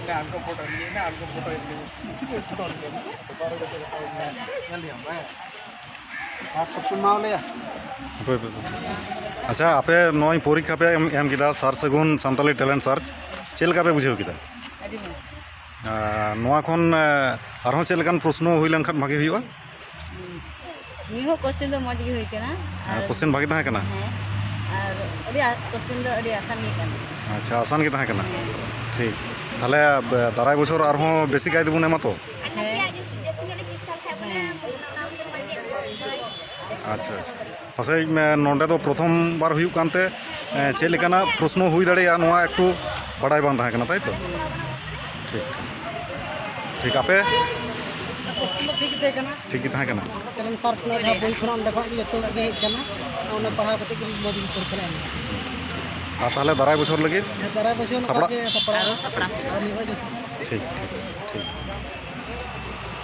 algo foto ini baru kita আর সত্যি মাওলে আচ্ছা আপে নয় পরীক্ষা পে এম কিদা সার সেগুন সান্তালি ট্যালেন্ট সার্চ ᱪᱮᱫ ᱞᱮᱠᱟ ᱯᱮ ᱵᱩᱡᱷᱟᱹᱣ ᱠᱮᱫᱟ? ᱟᱹᱰᱤ ᱢᱚᱡᱽ ᱱᱚᱣᱟ ᱠᱷᱚᱱ ᱟᱨᱦᱚᱸ ᱪᱮᱫ ᱞᱮᱠᱟᱱ ᱯᱨᱚᱥᱱᱚ ᱦᱩᱭ ᱞᱮᱱᱠᱷᱟᱱ ᱵᱷᱟᱜᱮ ᱦᱩᱭᱩᱜᱼᱟ? ᱱᱤᱭᱟᱹ ᱦᱚᱸ ᱠᱚᱥᱪᱮᱱ ᱫᱚ ᱢᱚᱡᱽ ᱜᱮ ᱦᱩᱭ ᱠᱟᱱᱟ ᱠᱚᱥᱪᱮᱱ ᱵᱷᱟᱜᱮ ᱛᱟᱦᱮᱸ ᱠᱟᱱᱟ? ᱦᱮᱸ ᱟᱨ ᱟᱹᱰᱤ ᱠᱚᱥᱪᱮᱱ ᱫᱚ ᱟᱹᱰᱤ ᱟᱥᱟᱱ ᱜᱮ ᱠᱟᱱᱟ ᱟᱪᱪᱷᱟ ᱟᱥᱟᱱ ᱜᱮ ᱛᱟᱦᱮᱸ ᱠᱟᱱᱟ ᱴᱷᱤক ᱛᱟᱦᱞᱮ ᱫᱟᱨᱟᱭ ᱵᱚᱪᱷᱚᱨ ᱟᱨᱦᱚᱸ ᱵᱮᱥᱤ ᱠᱟᱭ ᱛᱮᱵᱚᱱ ᱮᱢᱟ ᱛᱚ? ᱟᱪᱪᱷᱟ ᱟᱪᱪᱷᱟ ᱯᱟᱥᱮᱡ ᱱᱚᱰᱮ ᱫᱚ ᱯᱨᱚᱛᱷᱚᱢ ᱵᱟᱨ ᱦᱩᱭᱩᱜ ᱠᱟᱱᱛᱮ ᱪᱮᱫ ᱞᱮᱠᱟᱱᱟᱜ ᱯᱨᱚᱥᱱᱚ ᱦᱩᱭ ᱫᱟᱲᱮᱭᱟᱜᱼᱟ ᱱᱚᱣᱟ ᱮᱠᱴᱩ ᱵᱟᱰᱟᱭ ᱵᱟᱝ ᱛᱟᱦᱮᱸ ᱠᱟᱱᱟ ᱛᱟᱭ ᱛᱚ ᱴᱷᱤᱠ ᱴᱷᱤক ᱟᱯᱮ ঠিক ᱛᱟᱦᱮᱸ ᱠᱟᱱᱟ ᱴᱷᱤᱠ ᱜᱮ ᱛᱟᱦᱮᱸ ᱠᱟᱱᱟ ᱴᱮᱞᱮᱱᱴ ᱥᱟᱨᱪ ᱨᱮᱱᱟᱜ ᱡᱟᱦᱟᱸ ᱵᱳᱭ ᱠᱷᱚᱱᱟᱜ ᱚᱸᱰᱮ ᱠᱷᱚᱱᱟᱜ ᱜᱮ ᱡᱚᱛᱚ ᱜᱮ ᱦᱮᱡ ᱠᱟᱱᱟ ᱚᱱᱟ ᱯᱟᱲᱦᱟᱣ ᱠᱟᱛᱮ ᱜᱮ ᱢᱚᱡᱽ ᱜᱮ ᱯᱚᱨᱤᱠᱠᱷᱟ ᱞᱮ ᱮᱢᱟ ᱟᱨ ᱛᱟᱦᱞᱮ ᱫᱟᱨᱟᱭ ᱵᱚᱪᱷᱚᱨ ᱞᱟᱹᱜᱤᱫ ᱫᱟᱨᱟᱭ ᱵᱚᱪᱷᱚᱨ ᱱᱚᱝᱠᱟ ᱜᱮ ᱥᱟᱯᱲᱟᱣ ᱟᱨᱚ ᱥᱟᱯᱲᱟᱣ ᱦᱩᱭᱩᱜᱼᱟ ᱡᱟᱹᱥᱛᱤ ᱴᱷᱤᱠ ᱴᱷᱤᱠ ᱴᱷᱤक